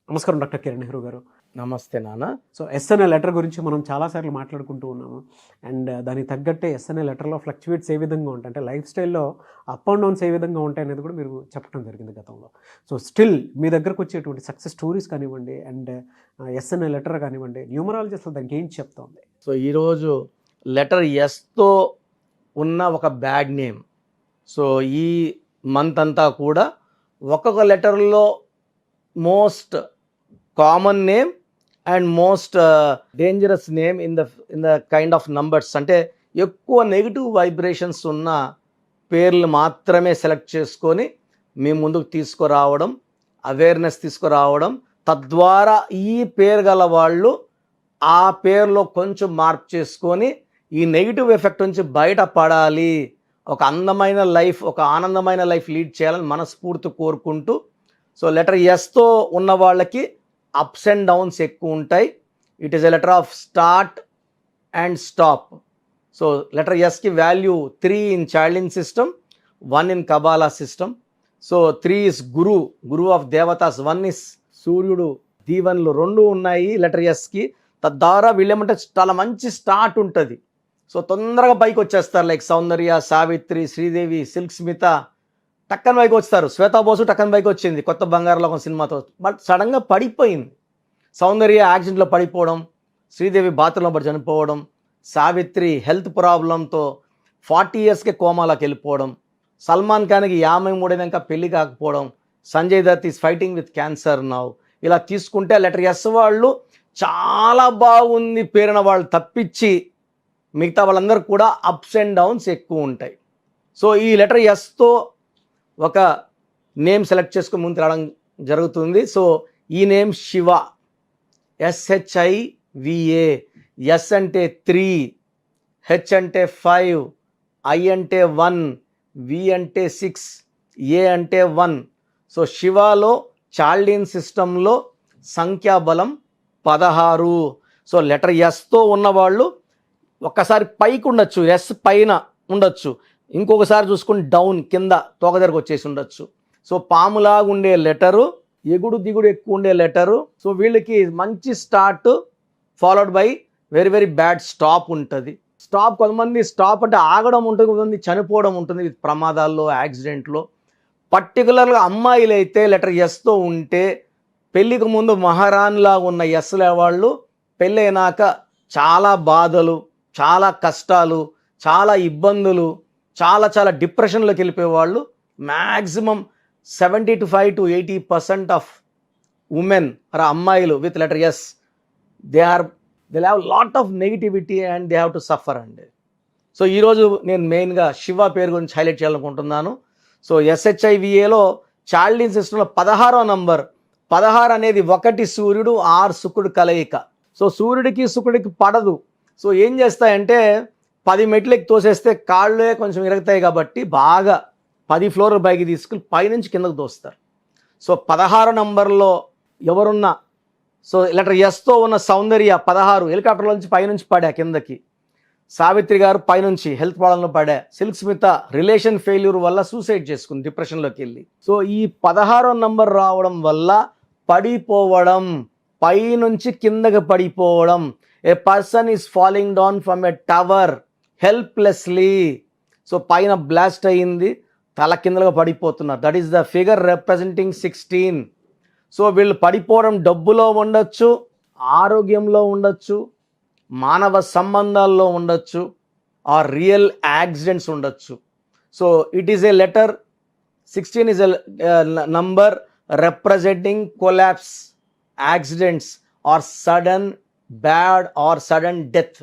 నమస్కారం డాక్టర్ కిరణ్ నెహ్రూ గారు. నమస్తే నాన్న. సో ఎస్ఎన్ఏ లెటర్ గురించి మనం చాలాసార్లు మాట్లాడుకుంటూ ఉన్నాము. అండ్ దానికి తగ్గట్టే ఎస్ఎన్ఏ లెటర్లో ఫ్లక్చువేట్స్ ఏ విధంగా ఉంటాయి, అంటే లైఫ్ స్టైల్లో అప్ అండ్ డౌన్స్ ఏ విధంగా ఉంటాయి అనేది కూడా మీరు చెప్పడం జరిగింది గతంలో. సో స్టిల్ మీ దగ్గరకు వచ్చేటువంటి సక్సెస్ స్టోరీస్ కానివ్వండి, అండ్ ఎస్ఎన్ఏ లెటర్ కానివ్వండి, న్యూమరాలజీ అసలు దానికి ఏం చెప్తుంది? సో ఈరోజు లెటర్ ఎస్తో ఉన్న ఒక బ్యాడ్ నేమ్. సో ఈ మంత్ అంతా కూడా ఒక్కొక్క లెటర్లో most common name and most dangerous name in the kind of numbers, అంటే ఎక్కువ నెగిటివ్ వైబ్రేషన్స్ ఉన్న పేర్లు మాత్రమే సెలెక్ట్ చేసుకొని మీ ముందుకు తీసుకురావడం, అవేర్నెస్ తీసుకురావడం, తద్వారా ఈ పేరు గల వాళ్ళు ఆ పేరులో కొంచెం మార్పు చేసుకొని ఈ నెగిటివ్ ఎఫెక్ట్ నుంచి బయటపడాలి, ఒక అందమైన లైఫ్, ఒక ఆనందమైన లైఫ్ లీడ్ చేయాలని మనస్ఫూర్తి కోరుకుంటూ, సో లెటర్ ఎస్తో ఉన్న వాళ్ళకి అప్స్ అండ్ డౌన్స్ ఎక్కువ ఉంటాయి. It is a letter of start and stop. So letter ఎస్కి value 3 in Chaldean system, 1 in Kabbalah system. So 3 is guru of దేవతాస్, 1 ఇస్ సూర్యుడు, దీవెనలు 2 ఉన్నాయి లెటర్ ఎస్కి. తద్వారా వీళ్ళేమంటే చాలా మంచి స్టార్ట్ ఉంటుంది. సో తొందరగా పైకి వచ్చేస్తారు, లైక్ సౌందర్య, సావిత్రి, శ్రీదేవి, సిల్క్ స్మిత టక్కన పైకి వస్తారు. శ్వేతా బోసు టక్కన పైకి వచ్చింది కొత్త బంగారు లోకం సినిమాతో, బట్ సడన్గా పడిపోయింది. సౌందర్య యాక్సిడెంట్లో పడిపోవడం, శ్రీదేవి బాత్రూంలో పడి చనిపోవడం, సావిత్రి హెల్త్ ప్రాబ్లంతో 40 ఇయర్స్కే కోమాలోకి వెళ్ళిపోవడం, సల్మాన్ ఖాన్కి 53 దాకా పెళ్లి కాకపోవడం, Sanjay Dutt is fighting with cancer now. ఇలా తీసుకుంటే లెటర్ ఎస్ వాళ్ళు చాలా బాగుంది పేరున వాళ్ళు తప్పించి మిగతా వాళ్ళందరూ కూడా అప్స్ అండ్ డౌన్స్ ఎక్కువ ఉంటాయి. సో ఈ లెటర్ ఎస్తో ఒక నేమ్ సెలెక్ట్ చేసుకుని ముందు రావడం జరుగుతుంది. సో ఈ నేమ్ శివ, SHIVA. ఎస్ అంటే 3, హెచ్ అంటే 5, ఐ అంటే 1, వి అంటే 6, ఏ అంటే 1. సో శివాలో చాల్డీన్ సిస్టంలో సంఖ్యాబలం 16. సో లెటర్ ఎస్తో ఉన్నవాళ్ళు ఒక్కసారి పైకి ఉండొచ్చు, ఎస్ పైన ఉండొచ్చు, ఇంకొకసారి చూసుకుని డౌన్ కింద తోక దగ్గరకు వచ్చేసి ఉండొచ్చు. సో పాములాగా ఉండే లెటరు, ఎగుడు దిగుడు ఎక్కువ ఉండే లెటరు. సో వీళ్ళకి మంచి start followed by very very bad stop ఉంటుంది. స్టాప్, కొంతమంది స్టాప్ అంటే ఆగడం ఉంటుంది, కొంతమంది చనిపోవడం ఉంటుంది ప్రమాదాల్లో, యాక్సిడెంట్లో. పర్టికులర్గా అమ్మాయిలు అయితే లెటర్ ఎస్తో ఉంటే పెళ్ళికి ముందు మహారాణిలా ఉన్న ఎస్లే వాళ్ళు పెళ్ళైనాక చాలా బాధలు, చాలా కష్టాలు, చాలా ఇబ్బందులు, చాలా డిప్రెషన్లోకి వెళ్ళిపోయేవాళ్ళు. Maximum 75 to 80% of women are అమ్మాయిలు with letter S, they have lot of negativity and they have to suffer అండి. సో ఈరోజు నేను మెయిన్గా శివ పేరు గురించి హైలైట్ చేయాలనుకుంటున్నాను. సో SHIVAలో చాల్డీన్ సిస్టంలో 16వ నంబర్. 16 అనేది 1 సూర్యుడు 6 శుక్రుడు కలయిక. సో సూర్యుడికి శుక్రుడికి పడదు. సో ఏం చేస్తాయంటే 10 మెట్లకి తోసేస్తే కాళ్ళే కొంచెం ఇరుగుతాయి కాబట్టి బాగా 10 ఫ్లోర్ల పైకి తీసుకుని పైనుంచి కిందకు తోస్తారు. సో 16 నంబర్లో ఎవరున్నా, సో లెటర్ ఎస్తో ఉన్న సౌందర్య 16 హెలికాప్టర్లో నుంచి పైనుంచి పడా కిందకి, సావిత్రి గారు పైనుంచి హెల్త్ ప్రాబ్లంలో పడా, సిల్క్ స్మిత రిలేషన్ ఫెయిల్యూర్ వల్ల సూసైడ్ చేసుకుంది డిప్రెషన్లోకి వెళ్ళి. సో ఈ 16వ నంబర్ రావడం వల్ల పడిపోవడం, పైనుంచి కిందకి పడిపోవడం, a person is falling down from a tower helplessly. So పైన బ్లాస్ట్ అయ్యింది, తల కిందలుగా పడిపోతున్నారు. That is the figure representing 16. So వీళ్ళు పడిపోవడం డబ్బులో ఉండొచ్చు, ఆరోగ్యంలో ఉండొచ్చు, మానవ సంబంధాల్లో ఉండొచ్చు, ఆర్ రియల్ యాక్సిడెంట్స్ ఉండొచ్చు. So it is a letter 16 is a number representing collapse, accidents or sudden bad or sudden death.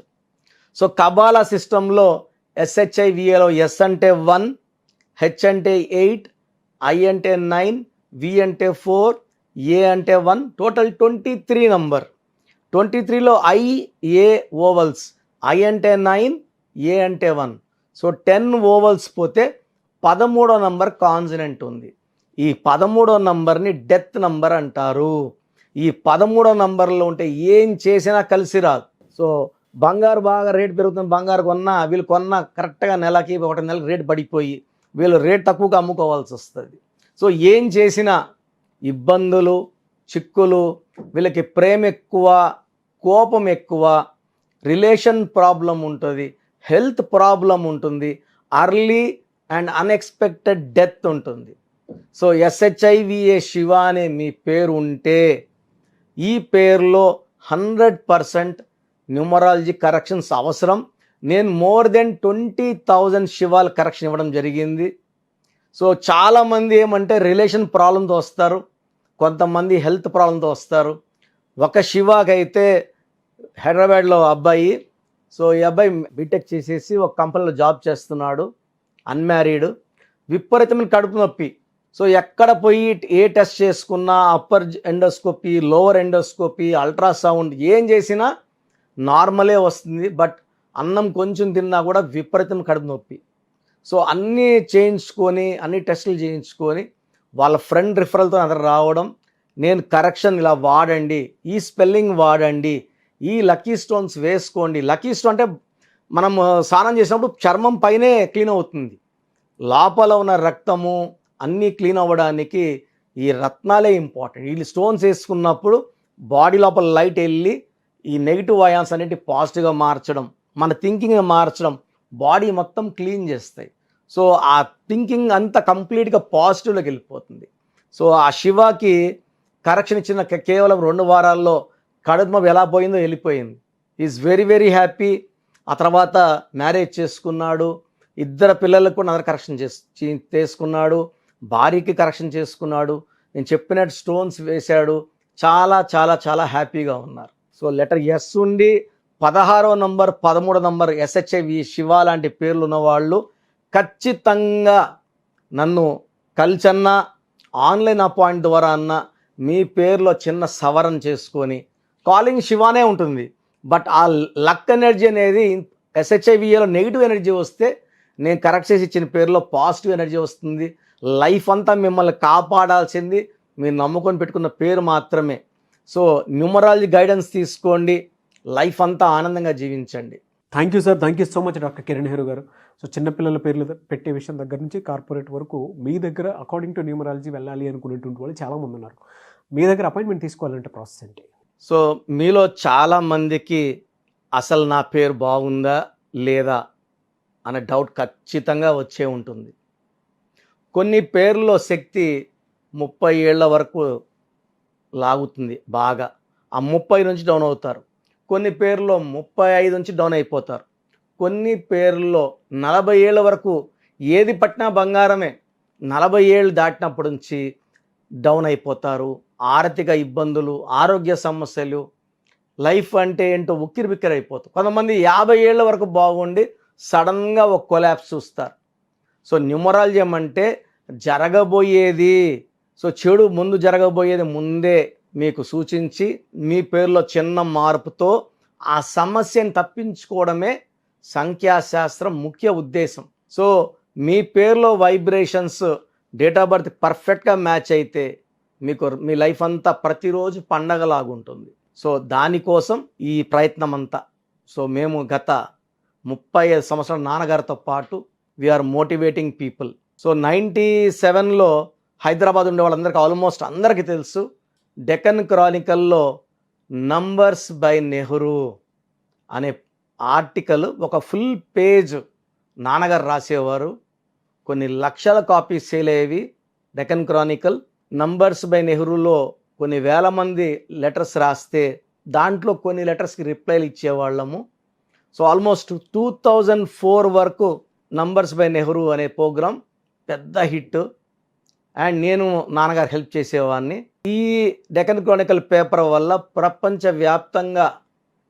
So Kabbalah సిస్టంలో SHIVAలో ఎస్ అంటే 1, హెచ్ అంటే 8, ఐ అంటే 9, వి అంటే 4, ఏ అంటే 1, టోటల్ 23 నంబర్. 23లో ఏ ఓవల్స్, ఐ అంటే 9, ఏ అంటే 1. సో 10 ఓవల్స్ పోతే 13వ నంబర్ కాన్సనెంట్ ఉంది. ఈ 13వ నంబర్ని డెత్ నంబర్ అంటారు. ఈ 13వ నంబర్లో ఉంటే ఏం చేసినా కలిసి రాదు. సో బంగారు బాగా రేట్ పెరుగుతుంది, బంగారు కొన్నా వీళ్ళు కొన్నా కరెక్ట్గా నెలకి 1 నెలకి రేట్ పడిపోయి వీళ్ళు రేట్ తక్కువగా అమ్ముకోవాల్సి వస్తుంది. సో ఏం చేసినా ఇబ్బందులు, చిక్కులు, వీళ్ళకి ప్రేమ ఎక్కువ, కోపం ఎక్కువ, రిలేషన్ ప్రాబ్లం ఉంటుంది, హెల్త్ ప్రాబ్లం ఉంటుంది, అర్లీ అండ్ అన్ఎక్స్పెక్టెడ్ డెత్ ఉంటుంది. సో SHIVA శివ అనే మీ పేరు ఉంటే ఈ పేరులో 100% న్యూమరాలజీ కరెక్షన్స్ అవసరం. నేను మోర్ దెన్ 20,000 శివాల కరెక్షన్ ఇవ్వడం జరిగింది. సో చాలామంది ఏమంటే రిలేషన్ ప్రాబ్లంతో వస్తారు, కొంతమంది హెల్త్ ప్రాబ్లంతో వస్తారు. ఒక శివాకైతే హైదరాబాద్లో అబ్బాయి, సో ఈ అబ్బాయి బీటెక్ చేసేసి ఒక కంపెనీలో జాబ్ చేస్తున్నాడు, అన్మ్యారీడ్, విపరీతమైన కడుపు నొప్పి. సో ఎక్కడ పోయి ఏ టెస్ట్ చేసుకున్నా, upper endoscopy, lower endoscopy, ultrasound ఏం చేసినా నార్మలే వస్తుంది. బట్ అన్నం కొంచెం తిన్నా కూడా విపరీతమైన కడుపు నొప్పి. సో అన్నీ చేయించుకొని, అన్ని టెస్టులు చేయించుకొని వాళ్ళ ఫ్రెండ్ రిఫరల్తో అందరు రావడం, నేను కరెక్షన్ ఇలా వాడండి, ఈ స్పెల్లింగ్ వాడండి, ఈ లక్కీ స్టోన్స్ వేసుకోండి. లక్కీ స్టోన్ అంటే మనం స్నానం చేసినప్పుడు చర్మం పైనే క్లీన్ అవుతుంది, లోపల ఉన్న రక్తము అన్నీ క్లీన్ అవ్వడానికి ఈ రత్నాలే ఇంపార్టెంట్. ఈ స్టోన్స్ వేసుకున్నప్పుడు బాడీ లోపల లైట్ వెళ్ళి ఈ నెగిటివ్ అయాన్స్ అనేవి పాజిటివ్గా మార్చడం, మన థింకింగ్ మార్చడం, బాడీ మొత్తం క్లీన్ చేస్తాయి. సో ఆ థింకింగ్ అంతా కంప్లీట్గా పాజిటివ్లోకి వెళ్ళిపోతుంది. సో ఆ శివాకి కరెక్షన్ ఇచ్చిన కేవలం 2 వారాల్లో కడుపు నొప్పి ఎలా పోయిందో వెళ్ళిపోయింది. Is very very happy. ఆ తర్వాత మ్యారేజ్ చేసుకున్నాడు, 2 పిల్లలకు కూడా అందరు కరెక్షన్ చేసుకున్నాడు, భార్యకి కరెక్షన్ చేసుకున్నాడు, నేను చెప్పినట్టు స్టోన్స్ వేశాడు. చాలా చాలా చాలా హ్యాపీగా ఉన్నారు. సో లెటర్ ఎస్ ఉండి 16వ నంబర్, 13వ నంబర్ SHIV శివ లాంటి పేర్లు ఉన్నవాళ్ళు ఖచ్చితంగా నన్ను కలిసన్నా, ఆన్లైన్ అపాయింట్ ద్వారా అన్నా మీ పేరులో చిన్న సవరణ చేసుకొని, కాలింగ్ శివానే ఉంటుంది, బట్ ఆ లక్ ఎనర్జీ అనేది SHIVలో నెగిటివ్ ఎనర్జీ వస్తే నేను కరెక్ట్ చేసి ఇచ్చిన పేరులో పాజిటివ్ ఎనర్జీ వస్తుంది. లైఫ్ అంతా మిమ్మల్ని కాపాడాల్సింది మీరు నమ్ముకొని పెట్టుకున్న పేరు మాత్రమే. సో న్యూమరాలజీ గైడెన్స్ తీసుకోండి, లైఫ్ అంతా ఆనందంగా జీవించండి. Thank you sir, thank you so much doctor Kiran Nehru గారు. సో చిన్నపిల్లల పేర్లు పెట్టే విషయం దగ్గర నుంచి కార్పొరేట్ వరకు మీ దగ్గర అకార్డింగ్ టు న్యూమరాలజీ వెళ్ళాలి అనుకునేటువంటి వాళ్ళు చాలామంది ఉన్నారు. మీ దగ్గర అపాయింట్మెంట్ తీసుకోవాలంటే ప్రాసెస్ ఏంటి? సో మీలో చాలామందికి అసలు నా పేరు బాగుందా లేదా అనే డౌట్ ఖచ్చితంగా వచ్చే ఉంటుంది. కొన్ని పేర్లలో శక్తి 30 ఏళ్ల వరకు లాగుతుంది బాగా, ఆ 30 నుంచి డౌన్ అవుతారు. కొన్ని పేర్లో 35 నుంచి డౌన్ అయిపోతారు. కొన్ని పేర్లలో 40 ఏళ్ళ వరకు ఏది పట్టినా బంగారమే, 40 ఏళ్ళు దాటినప్పటి నుంచి డౌన్ అయిపోతారు. ఆర్థిక ఇబ్బందులు, ఆరోగ్య సమస్యలు, లైఫ్ అంటే ఏంటో ఉక్కిరి బిక్కిరి అయిపోతారు. కొంతమంది 50 ఏళ్ళ వరకు బాగుండి సడన్గా ఒక కొలాప్స్ చూస్తారు. సో న్యూమరాలజీ అంటే జరగబోయేది, సో చెడు ముందు జరగబోయేది ముందే మీకు సూచించి మీ పేరులో చిన్న మార్పుతో ఆ సమస్యను తప్పించుకోవడమే సంఖ్యాశాస్త్రం ముఖ్య ఉద్దేశం. సో మీ పేరులో వైబ్రేషన్స్, డేట్ ఆఫ్ బర్త్ పర్ఫెక్ట్గా మ్యాచ్ అయితే మీకు మీ లైఫ్ అంతా ప్రతిరోజు పండగలాగుంటుంది. సో దానికోసం ఈ ప్రయత్నం అంతా. సో మేము గత 35 సంవత్సరాల నాన్నగారితో పాటు వీఆర్ మోటివేటింగ్ పీపుల్. సో 97లో హైదరాబాద్ ఉండే వాళ్ళందరికీ, ఆల్మోస్ట్ అందరికీ తెలుసు, డెక్కన్ క్రానికల్లో నంబర్స్ బై నెహ్రూ అనే ఆర్టికల్ ఒక ఫుల్ పేజ్ నాన్నగారు రాసేవారు. కొన్ని లక్షల కాపీస్ సేల్ అయ్యేవి. డెక్కన్ క్రానికల్ నంబర్స్ బై నెహ్రూలో కొన్ని వేల మంది లెటర్స్ రాస్తే దాంట్లో కొన్ని లెటర్స్కి రిప్లైలు ఇచ్చేవాళ్ళము. సో ఆల్మోస్ట్ 2004 వరకు నంబర్స్ బై నెహ్రూ అనే ప్రోగ్రాం పెద్ద హిట్. అండ్ నేను నాన్నగారు హెల్ప్ చేసేవాడిని. ఈ డెక్కన్ క్రానికల్ పేపర్ వల్ల ప్రపంచవ్యాప్తంగా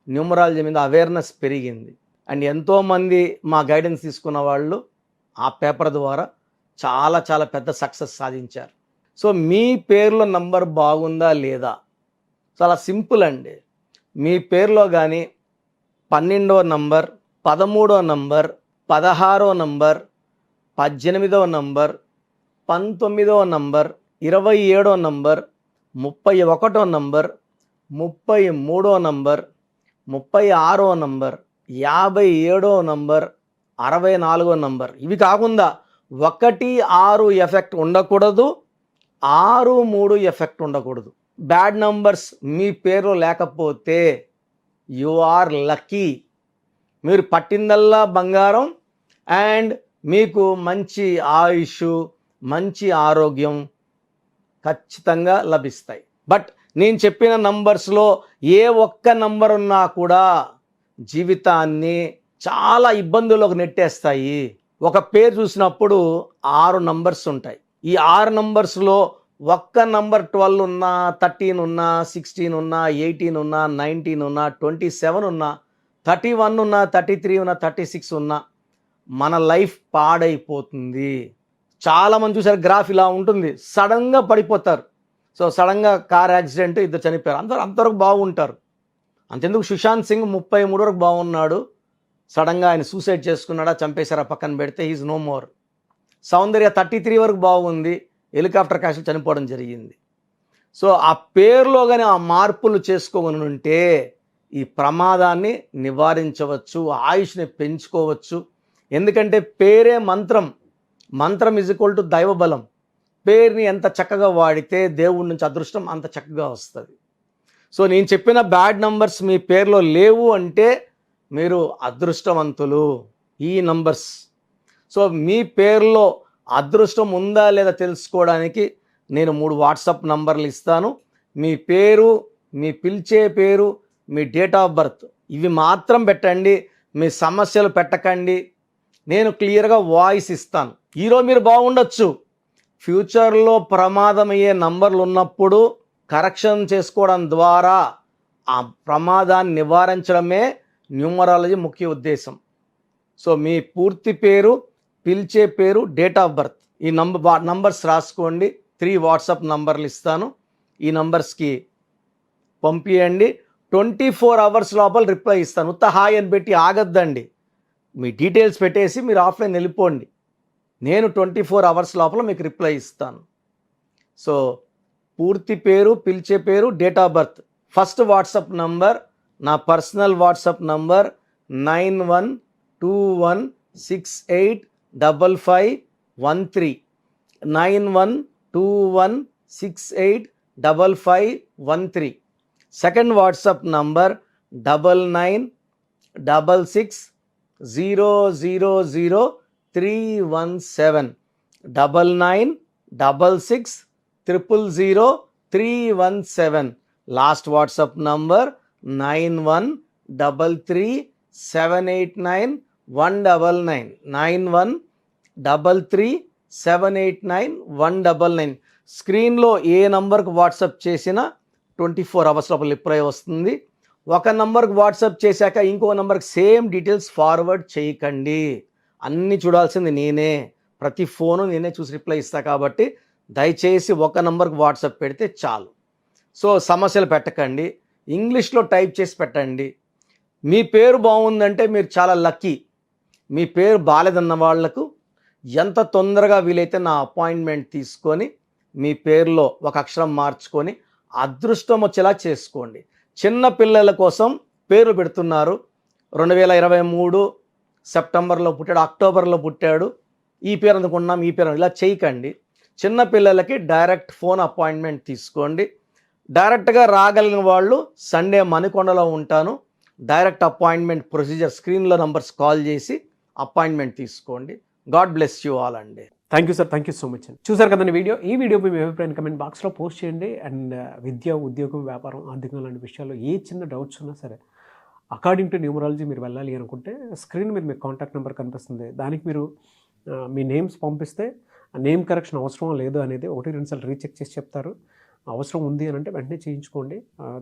న్యూమరాలజీ మీద అవేర్నెస్ పెరిగింది. అండ్ ఎంతోమంది మా గైడెన్స్ తీసుకున్న వాళ్ళు ఆ పేపర్ ద్వారా చాలా చాలా పెద్ద సక్సెస్ సాధించారు. సో మీ పేరులో నంబర్ బాగుందా లేదా? చాలా సింపుల్ అండి. మీ పేరులో కానీ 12వ నంబర్, 13వ నంబర్, 16వ నంబర్, 18వ నంబర్, 19వ నంబర్, 27వ నంబర్, 31వ నంబర్, 33వ నంబర్, 36వ నంబర్, 57వ నంబర్, 64వ నంబర్, ఇవి కాకుండా 1, 6 ఎఫెక్ట్ ఉండకూడదు, 6, 3 ఎఫెక్ట్ ఉండకూడదు. బ్యాడ్ నంబర్స్ మీ పేరులో లేకపోతే యు ఆర్ లక్కీ. మీరు పట్టిందల్లా బంగారం అండ్ మీకు మంచి ఆయుష్, మంచి ఆరోగ్యం ఖచ్చితంగా లభిస్తాయి. బట్ నేను చెప్పిన నంబర్స్లో ఏ ఒక్క నంబర్ ఉన్నా కూడా జీవితాన్ని చాలా ఇబ్బందుల్లోకి నెట్టేస్తాయి. ఒక పేరు చూసినప్పుడు 6 నంబర్స్ ఉంటాయి. ఈ 6 నంబర్స్లో ఒక్క నంబర్ 12 ఉన్నా, 13 ఉన్నా, 16 ఉన్నా, 18 ఉన్నా, 19 ఉన్నా, 27 ఉన్నా, 31 ఉన్నా, 33 ఉన్నా, 36 ఉన్నా మన లైఫ్ పాడైపోతుంది. చాలామంది చూసారు గ్రాఫ్ ఇలా ఉంటుంది, సడన్గా పడిపోతారు. సో సడన్గా కార్ యాక్సిడెంట్, ఇద్దరు చనిపోయారు. అంతవరకు బాగుంటారు. అంతెందుకు సుశాంత్ సింగ్ 33 వరకు బాగున్నాడు, సడన్గా ఆయన సూసైడ్ చేసుకున్నాడా, చంపేశారా పక్కన పెడితే, ఈజ్ నో మోర్. సౌందర్య 33 వరకు బాగుంది, హెలికాప్టర్ క్రాష్లో చనిపోవడం జరిగింది. సో ఆ పేరులో కానీ ఆ మార్పులు చేసుకోగలను ఉంటే ఈ ప్రమాదాన్ని నివారించవచ్చు, ఆయుష్ని పెంచుకోవచ్చు. ఎందుకంటే పేరే మంత్రం, మంత్రం ఈజ్ ఈక్వల్ టు దైవబలం. పేరుని ఎంత చక్కగా వాడితే దేవుడి నుంచి అదృష్టం అంత చక్కగా వస్తుంది. సో నేను చెప్పిన బ్యాడ్ నంబర్స్ మీ పేరులో లేవు అంటే మీరు అదృష్టవంతులు. ఈ నంబర్స్, సో మీ పేరులో అదృష్టం ఉందా లేదా తెలుసుకోవడానికి నేను 3 వాట్సాప్ నంబర్లు ఇస్తాను. మీ పేరు, మీ పిలిచే పేరు, మీ డేట్ ఆఫ్ బర్త్ ఇవి మాత్రం పెట్టండి, మీ సమస్యలు పెట్టకండి. నేను క్లియర్గా వాయిస్ ఇస్తాను. ఈరోజు మీరు బాగుండొచ్చు, ఫ్యూచర్లో ప్రమాదమయ్యే నంబర్లు ఉన్నప్పుడు కరెక్షన్ చేసుకోవడం ద్వారా ఆ ప్రమాదాన్ని నివారించడమే న్యూమరాలజీ ముఖ్య ఉద్దేశం. సో మీ పూర్తి పేరు, పిలిచే పేరు, డేట్ ఆఫ్ బర్త్ ఈ నంబర్స్ రాసుకోండి. 3 వాట్సాప్ నంబర్లు ఇస్తాను. ఈ నంబర్స్కి పంపించండి. 24 అవర్స్ లోపల రిప్లై ఇస్తాను. ఉత్త హాయ్ అని పెట్టి ఆగద్దండి, మీ డీటెయిల్స్ పెట్టేసి మీరు ఆఫ్లైన్ వెళ్ళిపోండి. నేను 24 అవర్స్ లోపల మీకు రిప్లై ఇస్తాను. సో పూర్తి పేరు, పిలిచే పేరు, date of birth. First WhatsApp number నా personal WhatsApp number 9121685513 9121685513. Second WhatsApp number 9966000317 9966000317. Last WhatsApp number 9133789199 9133789199. స్క్రీన్లో ఏ నంబర్కి వాట్సాప్ చేసినా 24 అవర్స్ లోపల రిప్లై వస్తుంది. ఒక నంబర్కి వాట్సాప్ చేశాక ఇంకో నంబర్కి సేమ్ డీటెయిల్స్ ఫార్వర్డ్ చేయకండి. అన్నీ చూడాల్సింది నేనే, ప్రతి ఫోను నేనే చూసి రిప్లై ఇస్తా. కాబట్టి దయచేసి ఒక నంబర్కి వాట్సాప్ పెడితే చాలు. సో సమస్యలు పెట్టకండి, ఇంగ్లీష్లో టైప్ చేసి పెట్టండి. మీ పేరు బాగుందంటే మీరు చాలా లక్కీ. మీ పేరు బాలేదన్న వాళ్లకు ఎంత తొందరగా వీలైతే నా అపాయింట్మెంట్ తీసుకొని మీ పేరులో ఒక అక్షరం మార్చుకొని అదృష్టం వచ్చేలా చేసుకోండి. చిన్న పిల్లల కోసం పేర్లు పెడుతున్నారు. 2023 సెప్టెంబర్లో పుట్టాడు, అక్టోబర్లో పుట్టాడు, ఈ పేరు అనుకున్నాం, ఈ పేరు ఇలా చేయకండి. చిన్న పిల్లలకి డైరెక్ట్ ఫోన్ అపాయింట్మెంట్ తీసుకోండి. డైరెక్ట్గా రాగలిగిన వాళ్ళు సండే మణికొండలో ఉంటాను. డైరెక్ట్ అపాయింట్మెంట్ ప్రొసీజర్ స్క్రీన్లో నంబర్స్ కాల్ చేసి అపాయింట్మెంట్ తీసుకోండి. గాడ్ బ్లెస్ యూ ఆల్ అండి. Thank you sir, thank you so much అండి. చూసారు కదండి వీడియో. ఈ వీడియో మీ అభిప్రాయం కమెంట్ బాక్స్లో పోస్ట్ చేయండి. అండ్ విద్య, ఉద్యోగం, వ్యాపారం, ఆర్థికం లాంటి విషయాల్లో ఏ చిన్న డౌట్స్ ఉన్నా సరే అకార్డింగ్ టు న్యూమరాలజీ మీరు వెళ్ళాలి అనుకుంటే స్క్రీన్ మీద మీకు కాంటాక్ట్ నెంబర్ కనిపిస్తుంది. దానికి మీరు మీ నేమ్స్ పంపిస్తే నేమ్ కరెక్షన్ అవసరం లేదు అనేది 1-2 సార్లు రీచెక్ చేసి చెప్తారు. అవసరం ఉంది అని అంటే వెంటనే చేయించుకోండి.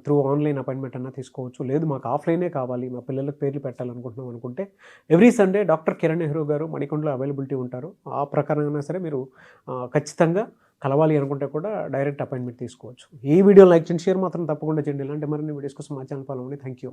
త్రూ ఆన్లైన్ అపాయింట్మెంట్ అన్నా తీసుకోవచ్చు. లేదు మాకు ఆఫ్లైనే కావాలి, మా పిల్లలకు పేర్లు పెట్టాలనుకుంటున్నాం అనుకుంటే every Sunday doctor Kiran Nehru గారు మణికొండలో అవైలబిలిటీ ఉంటారు. ఆ ప్రకారంగా సరే మీరు ఖచ్చితంగా కలవాలి అనుకుంటే కూడా డైరెక్ట్ అపాయింట్మెంట్ తీసుకోవచ్చు. ఈ వీడియో లైక్ చేయండి, షేర్ మాత్రం తప్పకుండా చేయండి. ఇలాంటి మరిన్ని వీడియోస్ కోసం మా ఛానల్ ఫాలో అవ్వండి. Thank you.